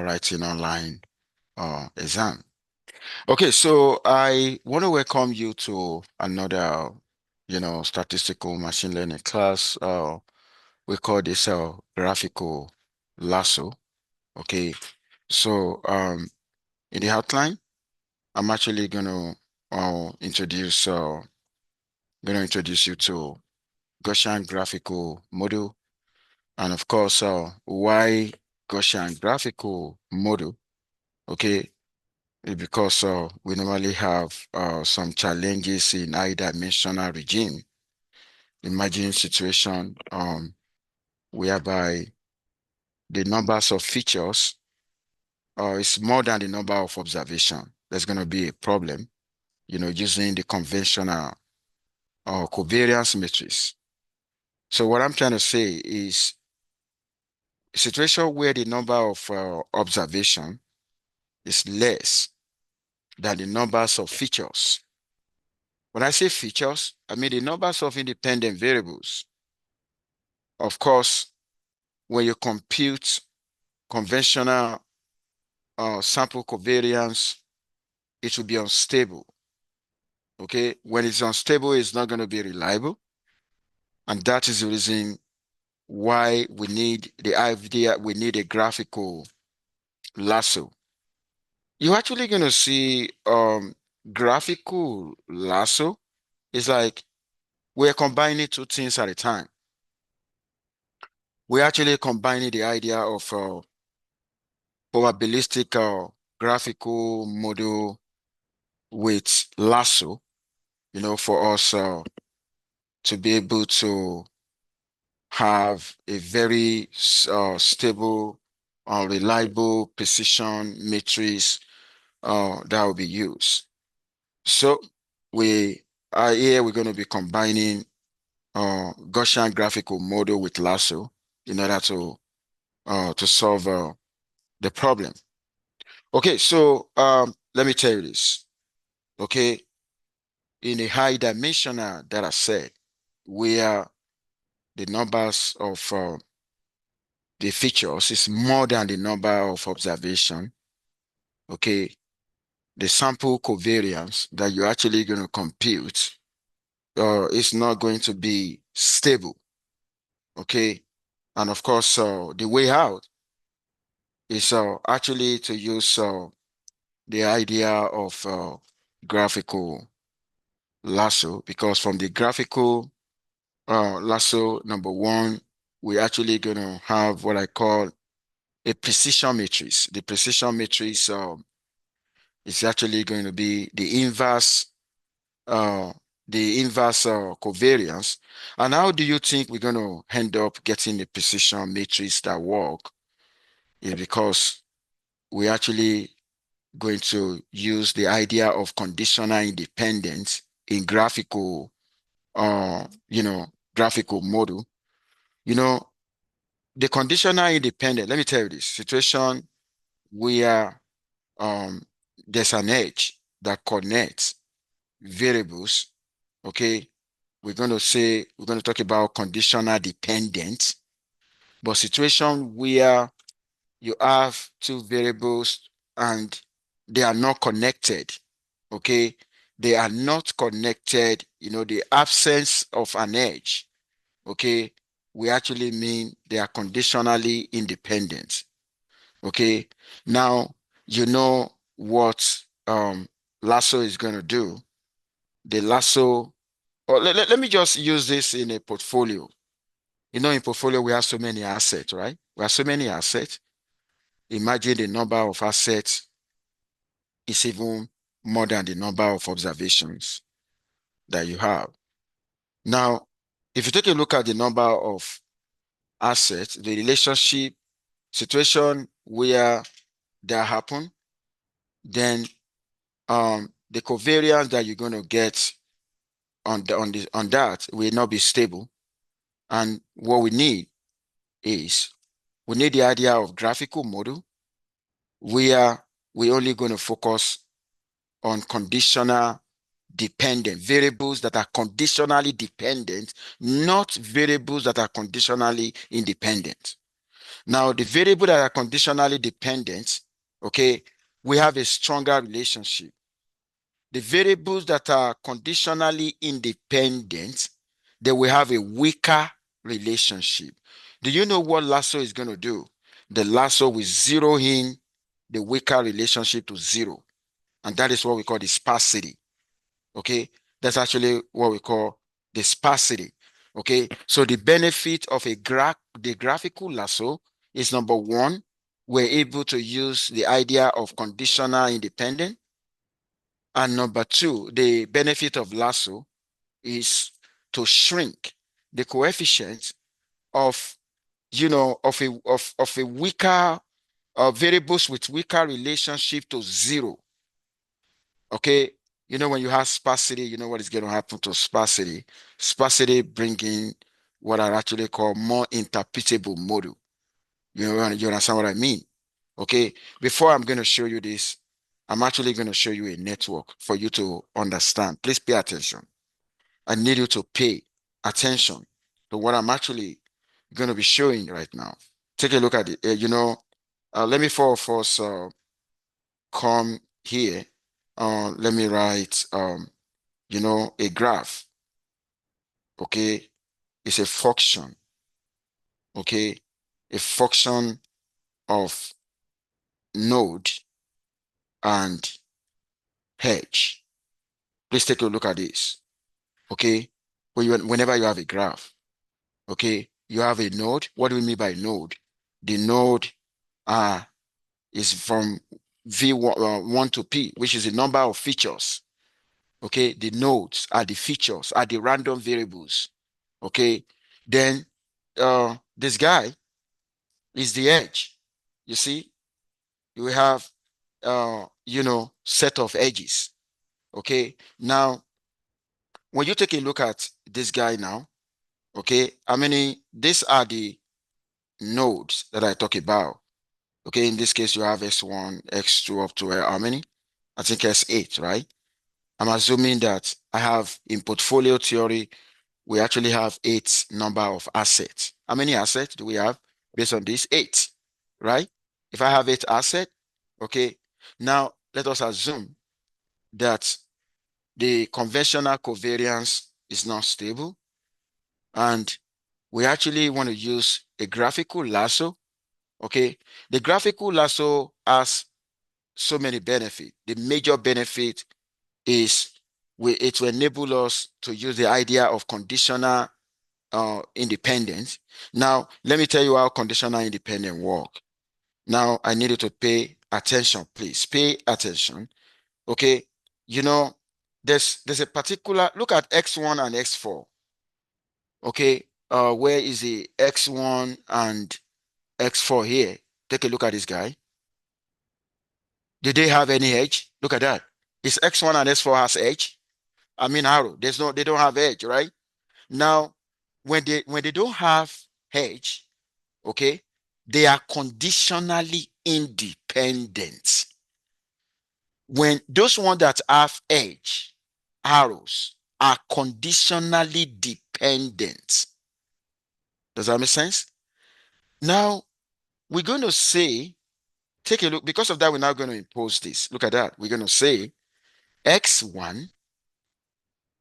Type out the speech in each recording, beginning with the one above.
writing online exam. Okay, so I want to welcome you to another, statistical machine learning class. We call this graphical lasso. Okay, so in the outline, I'm actually gonna introduce you to Gaussian graphical model, and of course, why Gaussian graphical model. Okay, because we normally have some challenges in high dimensional regime. Imagine situation whereby the numbers of features is more than the number of observation. There's going to be a problem, using the conventional covariance matrix. So what I'm trying to say is a situation where the number of observation is less than the numbers of features. When I say features, I mean the numbers of independent variables. Of course, when you compute conventional sample covariance, it will be unstable. Okay, when it's unstable, it's not going to be reliable. And that is the reason why we need the idea, we need a graphical lasso. You're actually going to see graphical lasso is like we're combining two things at a time. We're actually combining the idea of probabilistic graphical model with lasso, for us to be able to have a very stable, reliable precision matrix that will be used. So we are here, we're going to be combining Gaussian graphical model with lasso in order to solve the problem. Okay, so let me tell you this. Okay, in a high dimensional data set, where the numbers of the features is more than the number of observation, okay, the sample covariance that you're actually going to compute is not going to be stable, okay? And of course, the way out is actually to use the idea of graphical lasso, because from the graphical lasso, number one, we're actually going to have what I call a precision matrix. The precision matrix is actually going to be uh, the inverse covariance. And how do you think we're going to end up getting a precision matrix that work? Is because we're actually going to use the idea of conditional independence in graphical model. You know, the conditional independent, let me tell you this situation where there's an edge that connects variables. Okay, we're going to talk about conditional dependent, but situation where you have two variables and they are not connected. Okay, they are not connected, the absence of an edge. Okay, we actually mean they are conditionally independent. Okay, now you know what lasso is going to do. The lasso, or let me just use this in a portfolio. In portfolio, we have so many assets, right? We have so many assets. Imagine the number of assets is even more than the number of observations that you have. Now, if you take a look at the number of assets, the relationship situation where that happen, then the covariance that you're going to get on that will not be stable. And what we need is we need the idea of graphical model where we're only going to focus on conditional dependent variables that are conditionally dependent, not variables that are conditionally independent. Now, the variable that are conditionally dependent, okay, we have a stronger relationship. The variables that are conditionally independent, they will have a weaker relationship. Do you know what lasso is going to do? The lasso will zero in the weaker relationship to zero. And that is what we call the sparsity. Okay. That's actually what we call the sparsity. Okay. So the benefit of the graphical lasso is number one, we're able to use the idea of conditional independent. And number two, the benefit of lasso is to shrink the coefficient of, of a weaker variables with weaker relationship to zero. Okay. When you have sparsity, you know what is going to happen to sparsity. Sparsity bringing what I actually call more interpretable model. You understand what I mean? Okay. Before I'm going to show you this, I'm actually going to show you a network for you to understand. Please pay attention. I need you to pay attention to what I'm actually going to be showing right now. Take a look at it. Let me first come here. Let me write, a graph. Okay. It's a function. Okay. A function of node and edge. Please take a look at this. Okay. Whenever you have a graph, okay, you have a node. What do we mean by node? The node is from V1 to P, which is the number of features. Okay, the nodes are the features, are the random variables. Okay, then this guy is the edge. You see, you have set of edges. Okay, now when you take a look at this guy now, okay, these are the nodes that I talk about. Okay, in this case, you have S1, X2 up to how many? I think S8, right? I'm assuming that I have in portfolio theory, we actually have 8 number of assets. How many assets do we have based on this? 8, right? If I have 8 assets, okay, now let us assume that the conventional covariance is not stable, and we actually want to use a graphical lasso. Okay, the graphical lasso has so many benefits. The major benefit is it will enable us to use the idea of conditional independence. Now, let me tell you how conditional independence work. Now, I need you to pay attention, please. Pay attention. Okay, you know, there's a particular look at X1 and X4. Okay, where is the X1 and X4 here? Take a look at this guy. Did they have any edge? Look at that. Is X1 and X4 has edge? I mean arrow. They don't have edge, right? Now, when they don't have edge, okay, they are conditionally independent. When those ones that have edge, arrows, are conditionally dependent. Does that make sense? Now, we're going to say, take a look, because of that, we're now going to impose this. Look at that. We're going to say X1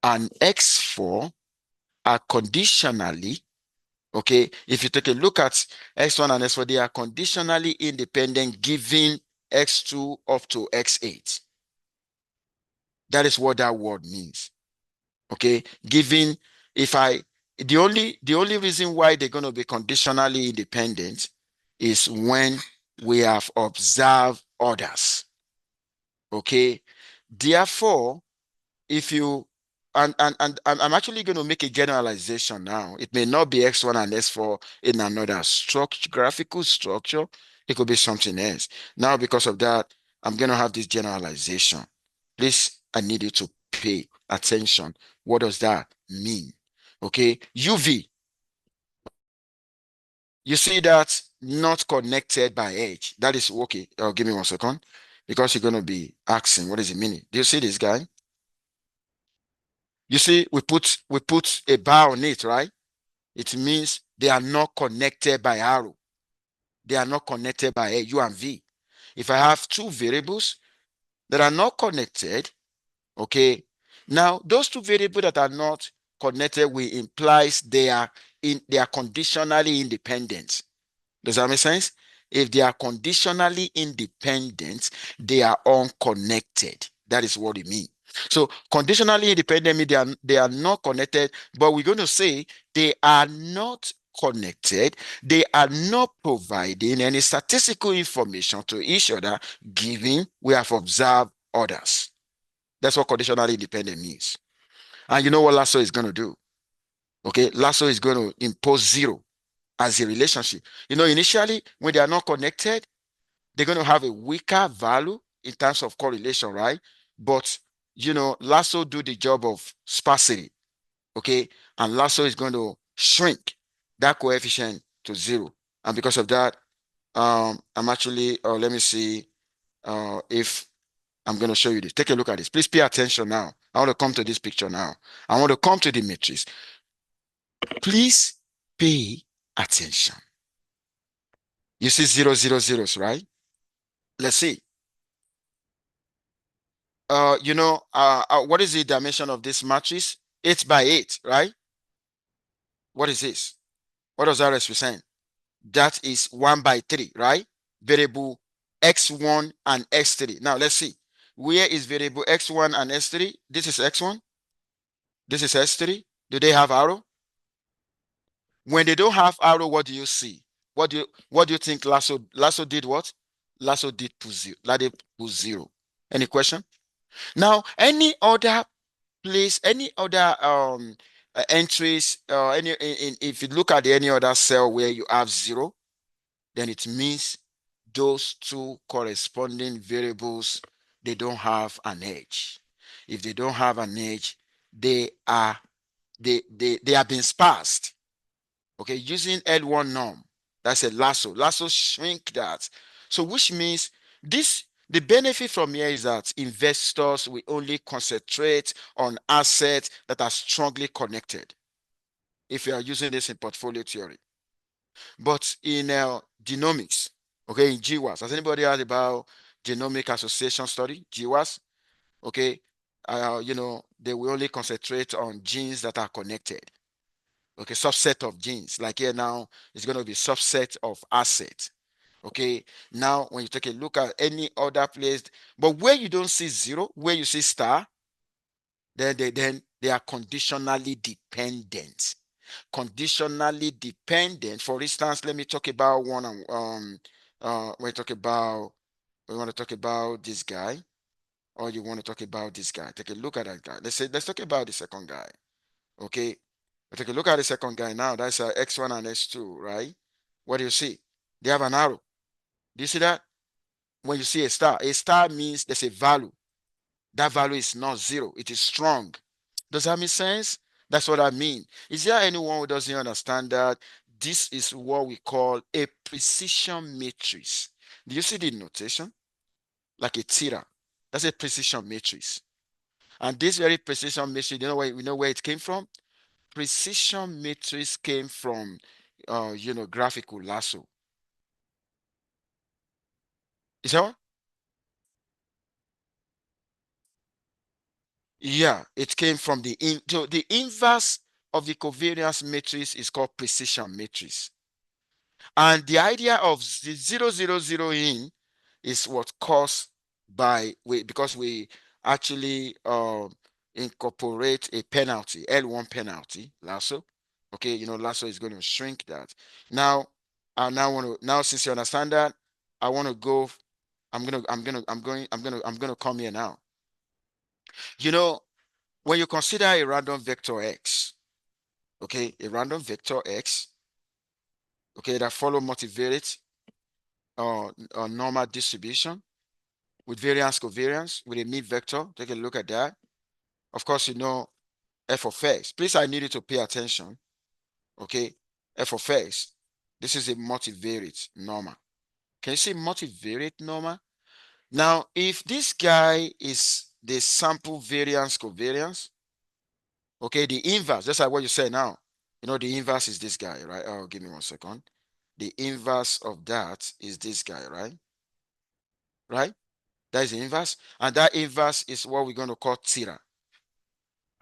and X4 are conditionally, okay, if you take a look at X1 and X4, they are conditionally independent given X2 up to X8. That is what that word means. Okay, given the only reason why they're going to be conditionally independent is when we have observed others. Okay, therefore, if you and I'm actually going to make a generalization now. It may not be X1 and S4 in another structure, graphical structure. It could be something else. Now, because of that, I'm going to have this generalization. Please, I need you to pay attention. What does that mean? Okay, UV. You see that not connected by edge. That is okay. Give me 1 second, because you're going to be asking, what is it meaning? Do you see this guy? You see, we put a bar on it, right? It means they are not connected by arrow. they are not connected by a U and V. If I have two variables that are not connected, okay, now those two variables that are not connected will implies they are conditionally independent. Does that make sense? If they are conditionally independent, they are unconnected. That is what it means. So conditionally independent means they are not connected, but we're going to say they are not connected. They are not providing any statistical information to each other, given we have observed others. That's what conditionally independent means. And you know what Lasso is going to do? Okay, Lasso is going to impose zero as a relationship. Initially, when they are not connected, they're going to have a weaker value in terms of correlation, right? But, Lasso do the job of sparsity, okay? And Lasso is going to shrink that coefficient to zero. And because of that, I'm actually, let me see if I'm going to show you this. Take a look at this. Please pay attention now. I want to come to this picture now. I want to come to the matrix. Please pay attention. You see zeros, right? Let's see. What is the dimension of this matrix? 8 by 8, right? What is this? What does that represent? That is 1 by 3, right? Variable x1 and x3. Now let's see. Where is variable x1 and x3? This is x1. This is x3. Do they have arrow? When they don't have arrow, what do you see? What do you think Lasso did what? Lasso did put zero. Lasso put zero. Any question? Now, any other place, any other entries, if you look at any other cell where you have zero, then it means those two corresponding variables, they don't have an edge. If they don't have an edge, they have been sparsed. Okay, using L1 norm, that's a lasso. Lasso shrink that. So which means the benefit from here is that investors will only concentrate on assets that are strongly connected if you are using this in portfolio theory. But in genomics, okay, in GWAS, has anybody heard about genomic association study, GWAS? Okay, they will only concentrate on genes that are connected. Okay, subset of genes. Like here now, it's going to be subset of assets. Okay, now when you take a look at any other place, but where you don't see zero, where you see star, then they are conditionally dependent. Conditionally dependent. For instance, let me talk about one. We want to talk about this guy, or you want to talk about this guy. Take a look at that guy. Let's talk about the second guy. Okay, take a look at the second guy now. That's x1 and x2, right? What do you see? They have an arrow. Do you see that? When you see a star means there's a value. That value is not zero. It is strong. Does that make sense? That's what I mean. Is there anyone who doesn't understand that this is what we call a precision matrix? Do you see the notation? Like a theta. That's a precision matrix. And this very precision matrix, we know where it came from? Precision matrix came from, graphical lasso. Is that what? Yeah, it came from so the inverse of the covariance matrix is called precision matrix. And the idea of the 000 in is what caused because we actually incorporate a penalty, L1 penalty, lasso. Okay, lasso is going to shrink that. Now, I now want to now since you understand that, I want to go. I'm gonna come here now. When you consider a random vector x, okay, a random vector x, okay, that follow multivariate normal distribution with variance covariance with a mean vector. Take a look at that. Of course, f of x. Please, I need you to pay attention. Okay, f of x. This is a multivariate normal. Can you see multivariate normal? Now, if this guy is the sample variance covariance, okay, the inverse, that's like what you say now. The inverse is this guy, right? Oh, give me 1 second. The inverse of that is this guy, right? Right? That is the inverse. And that inverse is what we're going to call theta.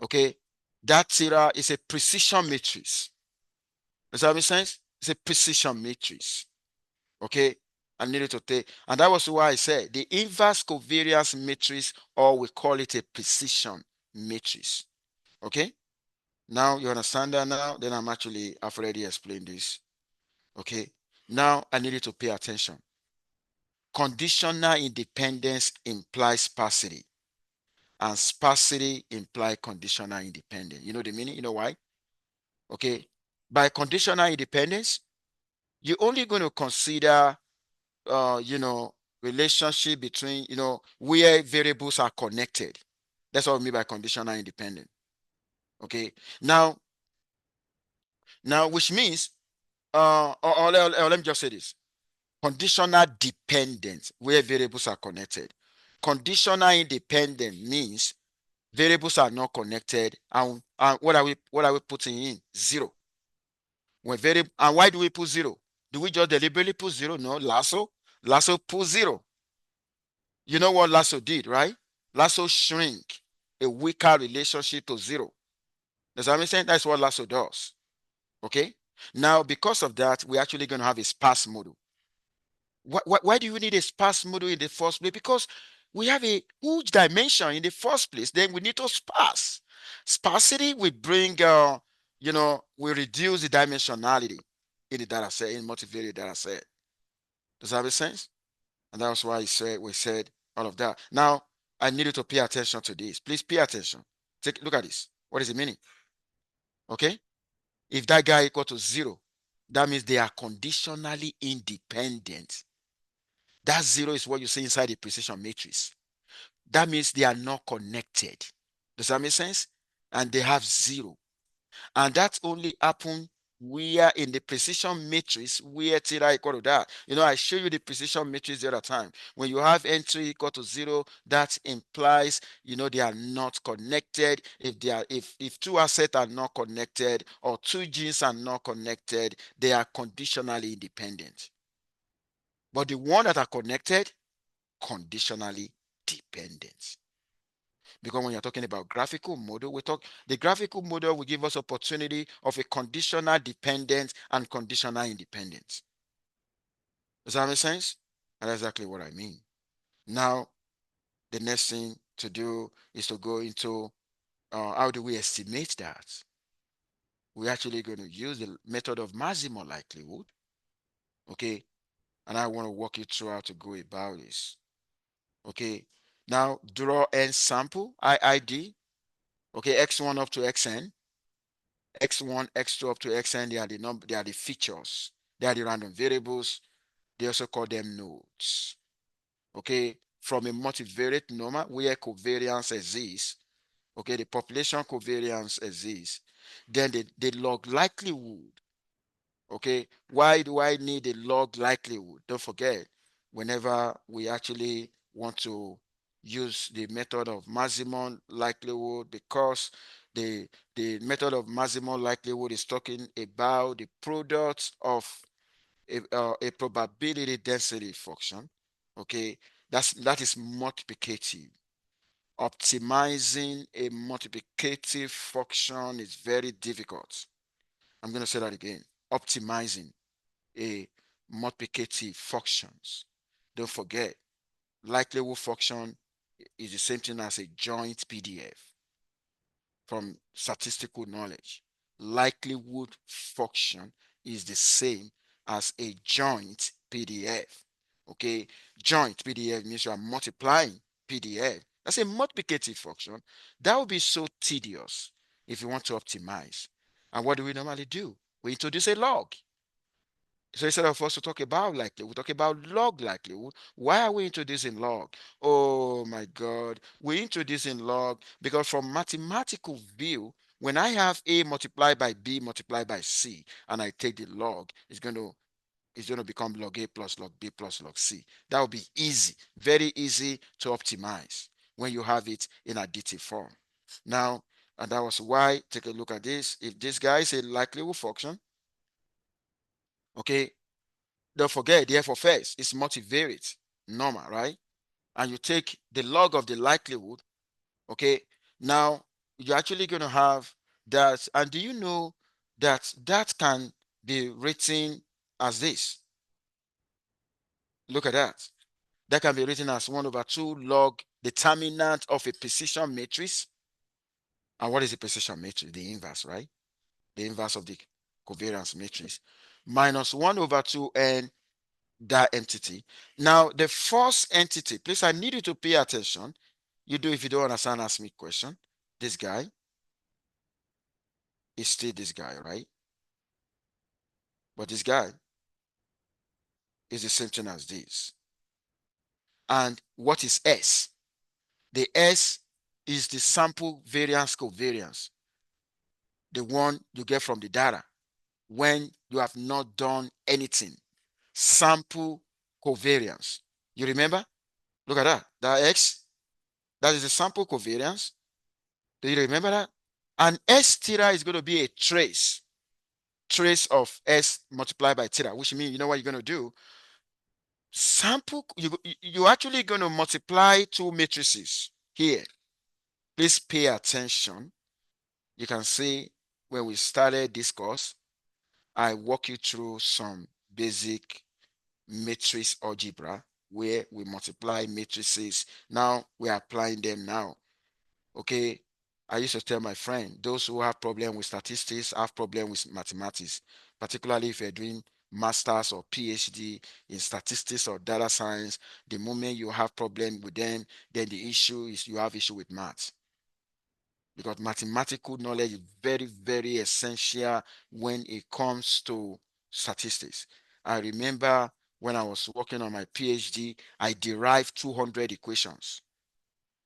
Okay? That theta is a precision matrix. Does that make sense? It's a precision matrix. Okay? I needed to take, and that was why I said the inverse covariance matrix, or we call it a precision matrix. Okay? Now you understand that now? Then I've already explained this. Okay? Now I need you to pay attention. Conditional independence implies sparsity, and sparsity implies conditional independence. You know the meaning? You know why? Okay? By conditional independence, you're only going to consider relationship between, where variables are connected. That's what I mean by conditional independent. Okay. Now, which means, or let me just say this: conditional dependent, where variables are connected. Conditional independent means variables are not connected, and what are we putting in? Zero. And why do we put zero? Do we just deliberately put zero? No, Lasso put zero. You know what Lasso did, right? Lasso shrink a weaker relationship to zero. Does that make sense? That's what Lasso does. Okay. Now, because of that, we're actually going to have a sparse model. Why do you need a sparse model in the first place? Because we have a huge dimension in the first place. Then we need to sparse. Sparsity will bring, we reduce the dimensionality in the data set, in multivariate data set. Does that make sense? And that's why we said all of that. Now, I need you to pay attention to this. Please pay attention. Take a look at this. What is the meaning? Okay? If that guy equal to zero, that means they are conditionally independent. That zero is what you see inside the precision matrix. That means they are not connected. Does that make sense? And they have zero. And that only happen where in the precision matrix where theta equal to that. I show you the precision matrix the other time. When you have n3 equal to zero, that implies they are not connected. If two assets are not connected, or two genes are not connected, they are conditionally independent. But the one that are connected, conditionally dependent. Because when you're talking about graphical model, the graphical model will give us opportunity of a conditional dependence and conditional independence. Does that make sense? And that's exactly what I mean. Now, the next thing to do is to go into how do we estimate that? We're actually going to use the method of maximum likelihood. Okay. And I want to walk you through how to go about this. Okay. Now, draw n sample, IID. Okay, x1 up to xn. X1, X2 up to Xn, they are the features. They are the random variables. They also call them nodes. Okay, from a multivariate normal where covariance exists, okay, the population covariance exists, then the log likelihood. Okay, why do I need a log likelihood? Don't forget, whenever we actually want to use the method of maximum likelihood, because the method of maximum likelihood is talking about the product of a probability density function. Okay, that is multiplicative. Optimizing a multiplicative function is very difficult. I'm going to say that again. Optimizing a multiplicative functions. Don't forget, likelihood function is the same thing as a joint PDF from statistical knowledge. Likelihood function is the same as a joint PDF. Okay, joint PDF means you are multiplying PDF. That's a multiplicative function. That would be so tedious if you want to optimize. And what do we normally do? We introduce a log. So instead of us to talk about likelihood, we talk about log likelihood. Why are we introducing log? Oh my God. We're introducing log because from mathematical view, when I have A multiplied by B multiplied by C, and I take the log, it's going to become log A plus log B plus log C. That will be easy, very easy to optimize when you have it in additive form. Now, and that was why, take a look at this. If this guy is a likelihood function, okay, don't forget the f of x is multivariate, normal, right? And you take the log of the likelihood, okay? Now, you're actually going to have that. And do you know that that can be written as this? Look at that. That can be written as 1 over 2 log determinant of a precision matrix. And what is the precision matrix? The inverse, right? The inverse of the covariance matrix minus 1 over 2n that entity. Now, the first entity, please, I need you to pay attention. You do, if you don't understand, ask me a question. This guy is still this guy, right? But this guy is the same thing as this. And what is S? The S is the sample variance covariance, the one you get from the data when you have not done anything. Sample covariance. You remember? Look at that. That X, that is the sample covariance. Do you remember that? And S theta is going to be a trace of S multiplied by theta, which means, you know what you're going to do? Sample, you're actually going to multiply two matrices here. Please pay attention. You can see when we started this course, I walk you through some basic matrix algebra where we multiply matrices. Now we're applying them now. Okay. I used to tell my friend, those who have problem with statistics have problem with mathematics, particularly if you're doing masters or PhD in statistics or data science. The moment you have problem with them, then the issue is you have issue with maths, because mathematical knowledge is very, very essential when it comes to statistics. I remember when I was working on my PhD, I derived 200 equations.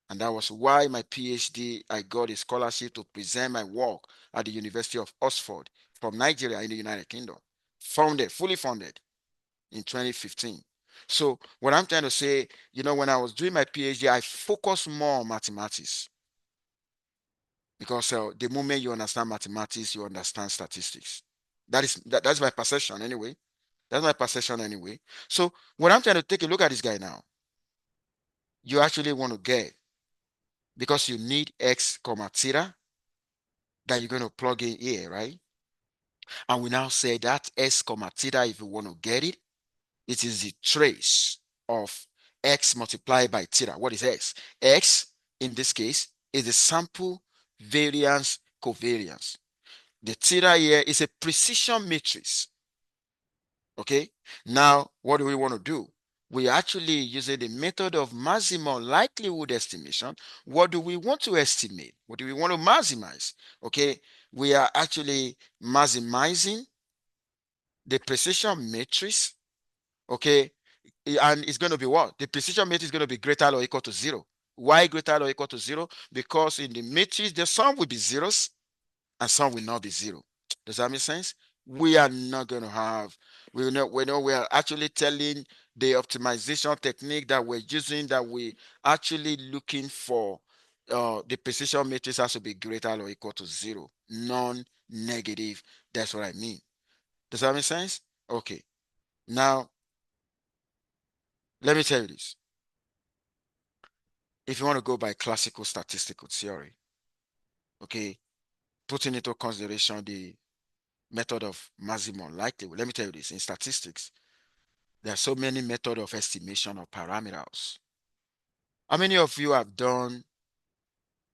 And that was why my PhD, I got a scholarship to present my work at the University of Oxford from Nigeria in the United Kingdom. Funded, fully funded in 2015. So what I'm trying to say, when I was doing my PhD, I focused more on mathematics, because the moment you understand mathematics, you understand statistics. That's my perception anyway. That's my perception anyway. So what I'm trying to take a look at this guy now, you actually want to get, because you need x comma theta that you're going to plug in here, right? And we now say that s comma theta, if you want to get it, it is the trace of x multiplied by theta. What is x? X, in this case, is the sample variance covariance. The theta here is a precision matrix. Okay. Now, what do we want to do? We actually using the method of maximum likelihood estimation. What do we want to estimate? What do we want to maximize? Okay. We are actually maximizing the precision matrix. Okay. And it's going to be what? The precision matrix is going to be greater or equal to 0. Why greater or equal to 0? Because in the matrix, the sum will be zeros and some will not be 0. Does that make sense? We are not going to have, we are actually telling the optimization technique that we're using, that we actually looking for the precision matrix has to be greater or equal to 0, non-negative. That's what I mean. Does that make sense? Okay. Now, let me tell you this. If you want to go by classical statistical theory, okay, putting into consideration the method of maximum likelihood, let me tell you this. In statistics, there are so many methods of estimation of parameters. How many of you have done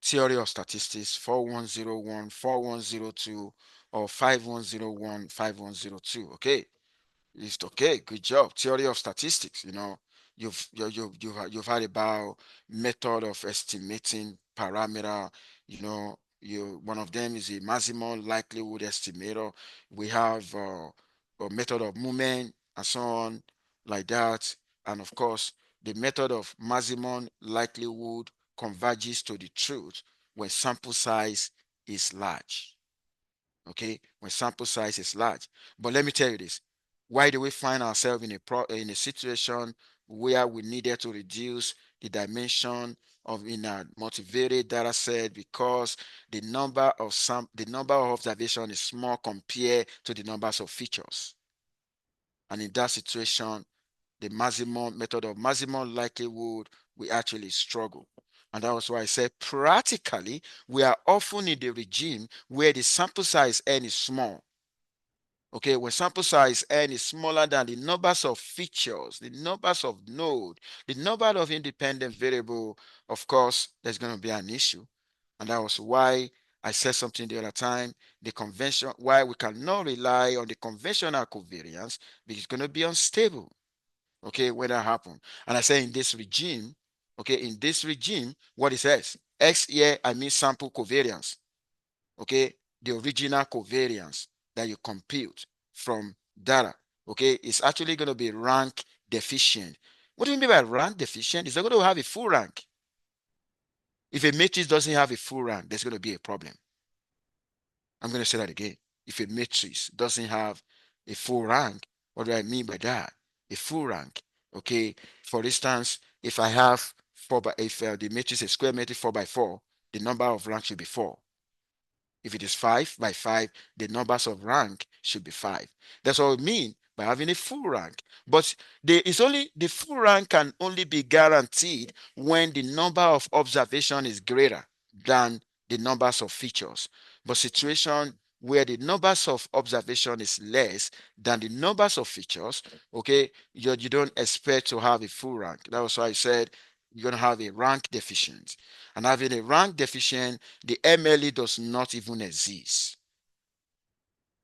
theory of statistics 4101, 4102, or 5101, 5102? Okay, it's okay. Good job. Theory of statistics. You've had about method of estimating parameter. One of them is a maximum likelihood estimator. We have a method of movement and so on, like that. And of course, the method of maximum likelihood converges to the truth when sample size is large. Okay, when sample size is large. But let me tell you this. Why do we find ourselves in a situation where we needed to reduce the dimension of in a multivariate data set? Because the number of observation is small compared to the numbers of features. And in that situation, the maximum method of maximum likelihood, we actually struggle. And that was why I said practically, we are often in the regime where the sample size n is small. Okay, when sample size n is smaller than the numbers of features, the numbers of node, the number of independent variable, of course, there's going to be an issue. And that was why I said something the other time, the convention, why we cannot rely on the conventional covariance, because it's going to be unstable. Okay, when that happens. And I say in this regime, okay, in this regime, what it says, X here, I mean sample covariance. Okay, the original covariance that you compute from data. Okay, it's actually going to be rank deficient. What do you mean by rank deficient? It's not going to have a full rank. If a matrix doesn't have a full rank, there's going to be a problem. I'm going to say that again. If a matrix doesn't have a full rank, what do I mean by that? A full rank. Okay. For instance, if I have if the matrix is square matrix 4 by 4, the number of rank should be 4. If it is 5 by 5, the numbers of rank should be 5. That's what I mean by having a full rank. But the full rank can only be guaranteed when the number of observation is greater than the numbers of features. But situation where the numbers of observation is less than the numbers of features, okay, you don't expect to have a full rank. That was why I said you're going to have a rank deficient. And having a rank deficient, the MLE does not even exist.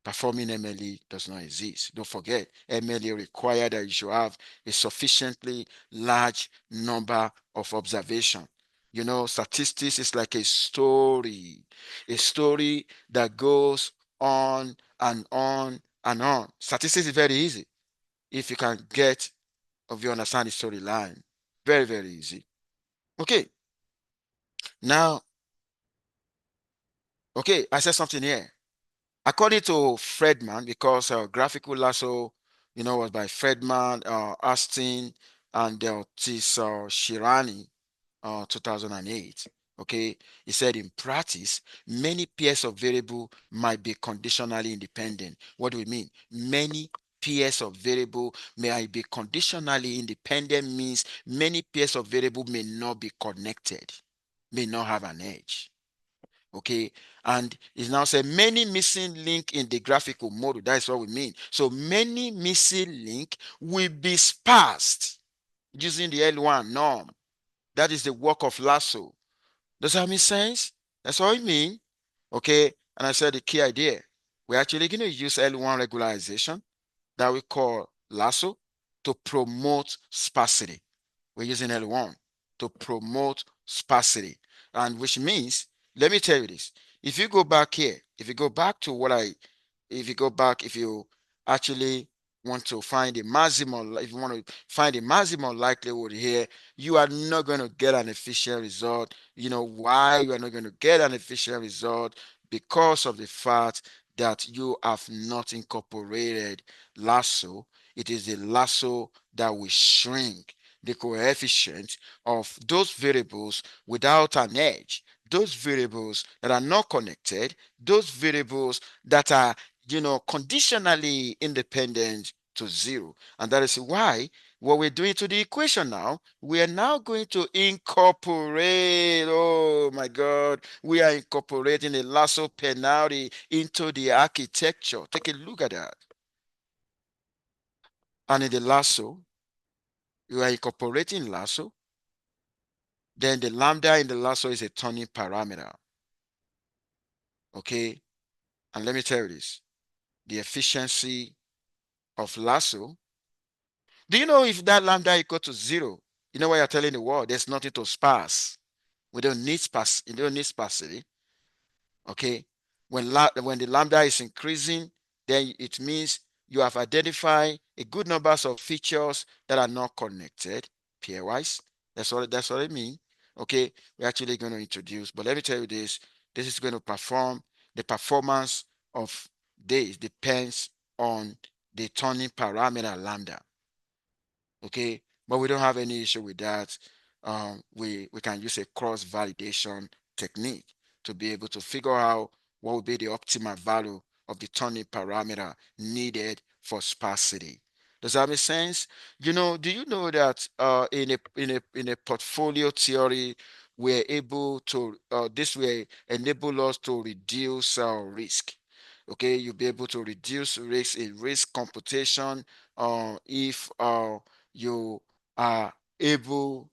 Performing MLE does not exist. Don't forget, MLE requires that you should have a sufficiently large number of observation. You know, statistics is like a story that goes on and on and on. Statistics is very easy if you can get, if you understand the storyline. Very, very easy. Okay, now, okay, I said something here. According to Friedman, because Graphical Lasso, was by Friedman, Astin, and Otis Shirani, 2008. Okay, he said in practice, many pairs of variable might be conditionally independent. What do we mean? Many pairs of variable may be conditionally independent means many pairs of variable may not be connected, may not have an edge. Okay, and it's now said many missing link in the graphical model. That's what we mean. So many missing link will be sparsed using the L1 norm. That is the work of lasso. Does that make sense? That's what I mean. Okay, and I said the key idea, we're actually going to use L1 regularization that we call lasso to promote sparsity. We're using L1 to promote sparsity. And which means, let me tell you this. If you go back here, if you go back to if you actually want to find the maximum, if you want to find the maximum likelihood here, you are not going to get an efficient result. You know why you are not going to get an efficient result? Because of the fact that you have not incorporated lasso. It is the lasso that will shrink the coefficient of those variables without an edge, those variables that are not connected, those variables that are, conditionally independent to 0. And that is why what we're doing to the equation now, we are now going to incorporate, oh my God, we are incorporating a lasso penalty into the architecture. Take a look at that. And in the lasso, you are incorporating lasso. Then the lambda in the lasso is a turning parameter. Okay. And let me tell you this, the efficiency of lasso. Do you know if that lambda equal to 0? You know what you're telling the world? There's nothing to sparse. We don't need sparse. You don't need sparsity. Okay. When the lambda is increasing, then it means you have identified a good numbers of features that are not connected pairwise. That's what I mean. Okay, we're actually going to introduce, but let me tell you this. This is going to the performance of this depends on the turning parameter lambda. Okay, but we don't have any issue with that. We can use a cross validation technique to be able to figure out what would be the optimal value of the turning parameter needed for sparsity. Does that make sense? Do you know that in a portfolio theory, we're able to this way enable us to reduce risk. Okay, you'll be able to reduce risk in risk computation if you are able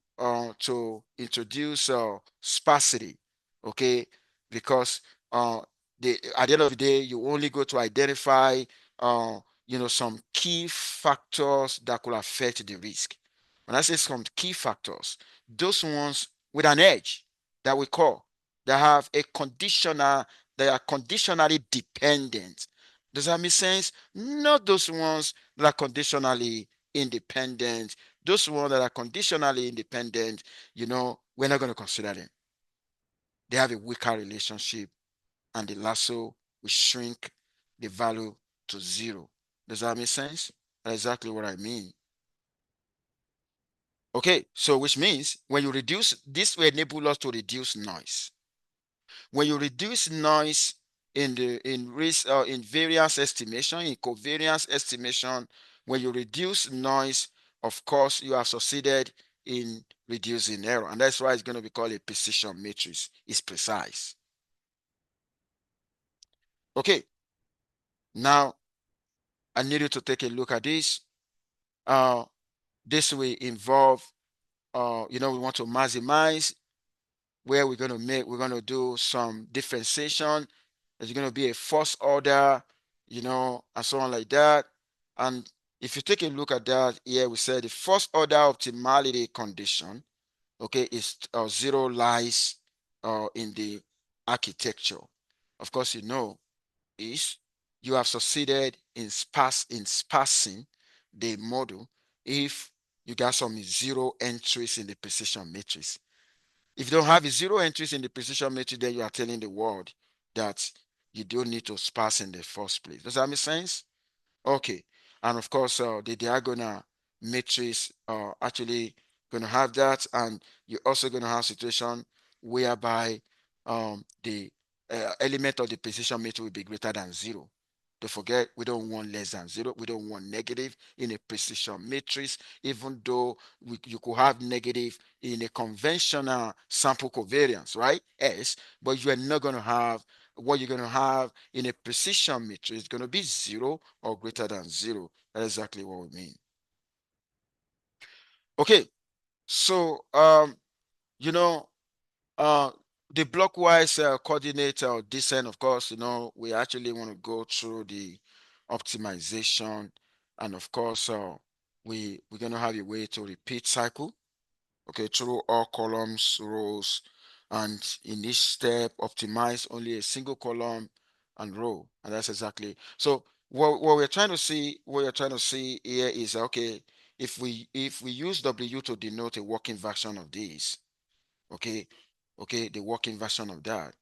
to introduce sparsity. Okay, because at the end of the day, you only go to identify some key factors that could affect the risk. When I say some key factors, those ones with an edge that we call that have a conditional, they are conditionally dependent. Does that make sense? Not those ones that are conditionally independent. Those ones that are conditionally independent, we're not going to consider them. They have a weaker relationship, and the lasso will shrink the value to zero. Does that make sense? That's exactly what I mean. Okay, so which means when you reduce, this will enable us to reduce noise. When you reduce noise in risk in variance estimation, in covariance estimation, when you reduce noise, of course, you have succeeded in reducing error. And that's why it's going to be called a precision matrix. It's precise. Okay, now I need you to take a look at this. This will involve, we want to maximize where we're going to do some differentiation. There's going to be a first order, and so on like that. And if you take a look at that here, we said the first order optimality condition, okay, is zero lies in the architecture. Of course, is you have succeeded in sparsing the model if you got some zero entries in the precision matrix. If you don't have a zero entries in the precision matrix, then you are telling the world that you don't need to sparse in the first place. Does that make sense? Okay. And of course, the diagonal matrix actually going to have that. And you're also going to have situation whereby the element of the precision matrix will be greater than zero. Don't forget, we don't want less than zero. We don't want negative in a precision matrix, even though you could have negative in a conventional sample covariance, right? S, but you are not going to have what you're going to have in a precision matrix is going to be zero or greater than zero. That's exactly what we mean. Okay, so you know, the blockwise coordinate or descent, of course, we actually want to go through the optimization, and of course, we're going to have a way to repeat cycle, okay, through all columns, rows, and in each step, optimize only a single column and row, and that's exactly. So what we're trying to see, what you're trying to see here is okay, if we use W to denote a working version of this, okay, the working version of that.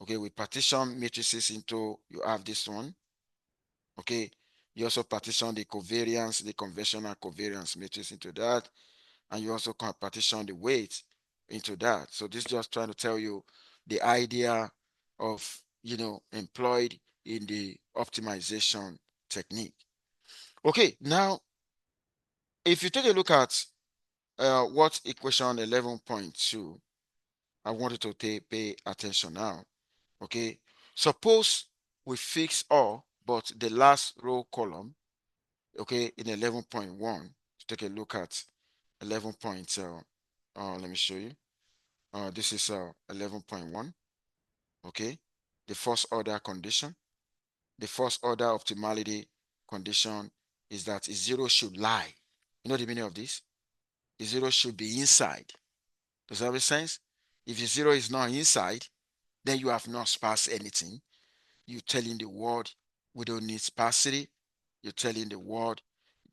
Okay, we partition matrices into, you have this one. Okay, you also partition the covariance, the conventional covariance matrix into that, and you also can partition the weight into that. So this is just trying to tell you the idea of, employed in the optimization technique. Okay, now if you take a look at what equation 11.2, I wanted to pay attention now. Okay, suppose we fix all but the last row column, okay, in 11.1. Take a look at 11. Let me show you. This is 11.1. Okay, the first order condition. The first order optimality condition is that zero should lie. You know the meaning of this? The zero should be inside. Does that make sense? If the zero is not inside, then you have not sparsed anything. You're telling the world we don't need sparsity. You're telling the world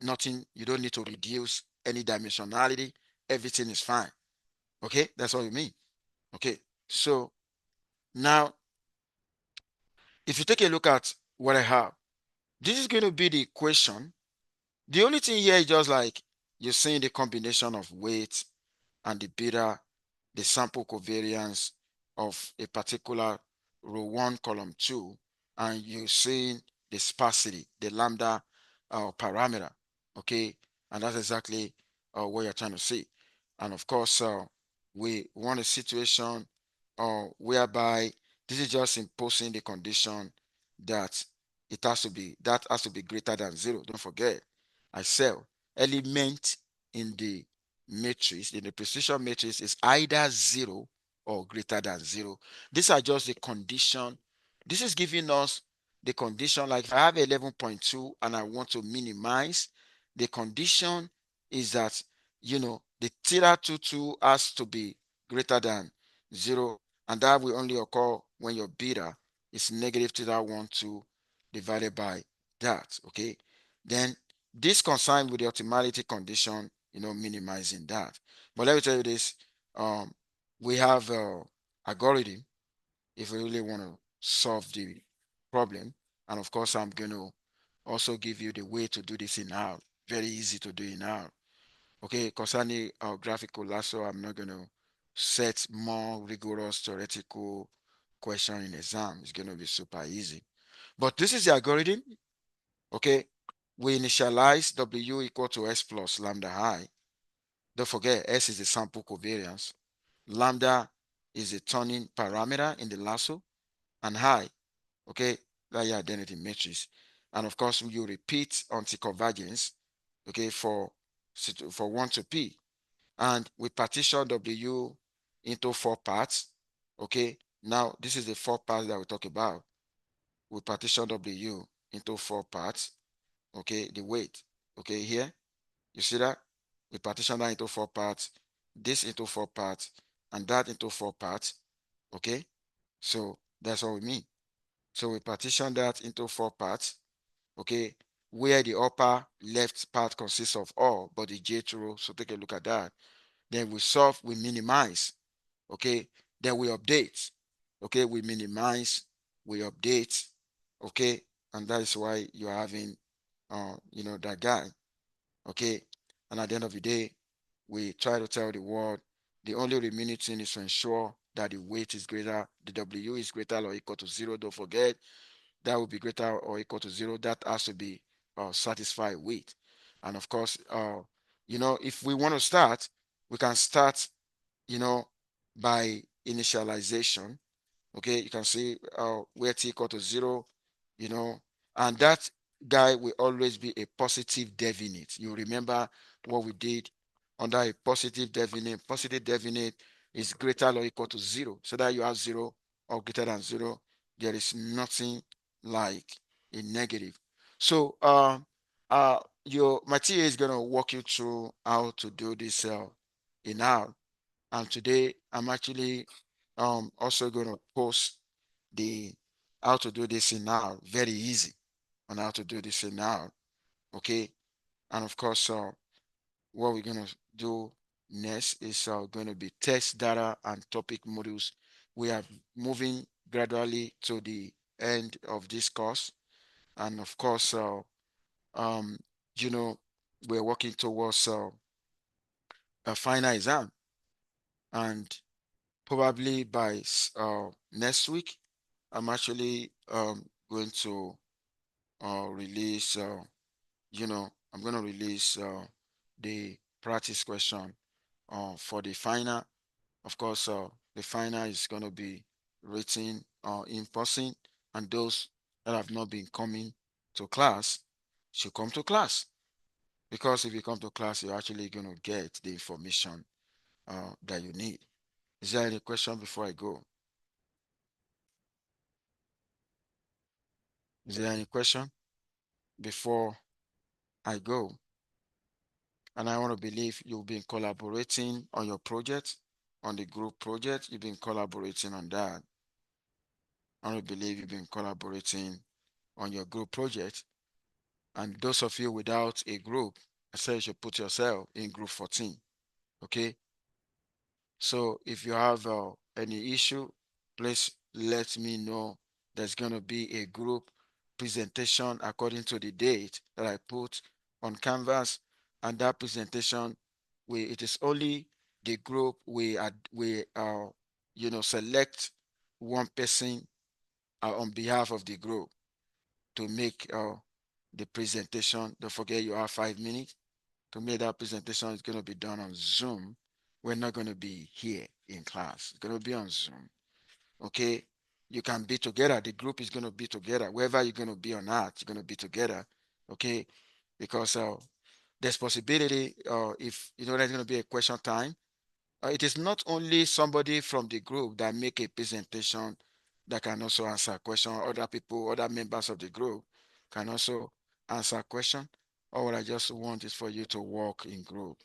nothing, you don't need to reduce any dimensionality. Everything is fine. Okay, that's what you mean. Okay, so now if you take a look at what I have, this is going to be the equation. The only thing here is just like you're seeing the combination of weight and the beta, the sample covariance of a particular row 1, column 2, and you're seeing the sparsity, the lambda parameter. Okay, and that's exactly what you're trying to see. And of course, we want a situation whereby this is just imposing the condition that that has to be greater than zero. Don't forget, I said element in the matrix, in the precision matrix, is either zero or greater than zero. These are just the condition. This is giving us the condition. Like if I have 11.2 and I want to minimize, the condition is that, the theta 22 has to be greater than zero, and that will only occur when your beta is negative theta 12 divided by that. Okay, then this concerned with the optimality condition, minimizing that. But let me tell you this: um, we have algorithm if we really want to solve the problem, and of course, I'm going to also give you the way to do this in R. Very easy to do in R. Okay, concerning our graphical lasso, I'm not going to set more rigorous theoretical question in exam. It's going to be super easy. But this is the algorithm. Okay, we initialize W equal to S plus lambda I. Don't forget, S is the sample covariance. Lambda is the turning parameter in the lasso, and I, okay, that your identity matrix. And of course, you repeat until convergence, okay, for 1 to P. And we partition W into 4 parts. Okay, now this is the 4 parts that we talk about. We partition W into 4 parts. Okay, the weight. Okay, here you see that we partition that into 4 parts, this into 4 parts, and that into 4 parts. Okay, so that's what we mean. So we partition that into 4 parts. Okay, where the upper left part consists of all but the J row. So take a look at that. Then we solve, we minimize. Okay, then we update. Okay, we minimize, we update. Okay, and that is why you're having that guy. Okay, and at the end of the day, we try to tell the world the only remaining thing is to ensure that the weight is greater, the W is greater or equal to zero. Don't forget that will be greater or equal to zero. That has to be satisfied with. And of course, if we want to start, we can start, by initialization. Okay, you can see where t equal to zero, you know, and that guy will always be a positive definite. You remember what we did under a positive definite. Positive definite is greater or equal to zero, so that you have zero or greater than zero. There is nothing like a negative. So your my TA is gonna walk you through how to do this in R. And today I'm actually also going to post the how to do this in now. Very easy on how to do this in now. Okay, and of course, what we're going to do next is going to be text data and topic modules. We are moving gradually to the end of this course, and of course, um, you know, we're working towards a final exam, and probably by next week, I'm actually going to release, I'm going to release the practice question for the final. Of course, the final is going to be written in person, and those that have not been coming to class should come to class, because if you come to class, you're actually going to get the information that you need. Is there any question before I go? Is there any question before I go? And I want to believe you've been collaborating on your project, on the group project. You've been collaborating on that. I want to believe you've been collaborating on your group project. And those of you without a group, I say you should put yourself in group 14. Okay. So if you have any issue, please let me know. There's going to be a group presentation according to the date that I put on Canvas, and that presentation, it is only the group select one person on behalf of the group to make the presentation. Don't forget you have 5 minutes to make that presentation. Is going to be done on Zoom. We're not going to be here in class. It's going to be on Zoom. Okay. You can be together. The group is going to be together. Wherever you're going to be on that, you're going to be together. Okay. Because there's possibility if you know there's going to be a question time. It is not only somebody from the group that make a presentation that can also answer a question. Other people, other members of the group can also answer a question. All what I just want is for you to work in group.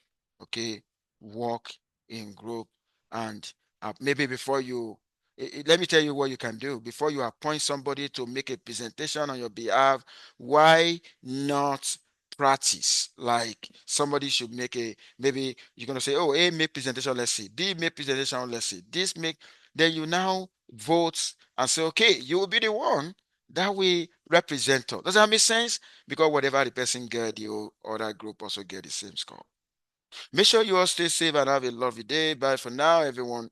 Okay, work in group, and maybe before you, let me tell you what you can do before you appoint somebody to make a presentation on your behalf. Why not practice? Like somebody should make a, maybe you're going to say, oh, A make presentation, let's see. B make presentation, let's see. This make, then you now vote and say, okay, you will be the one that we represent us. Does that make sense? Because whatever the person get, the other group also get the same score. Make sure you all stay safe and have a lovely day. Bye for now, everyone.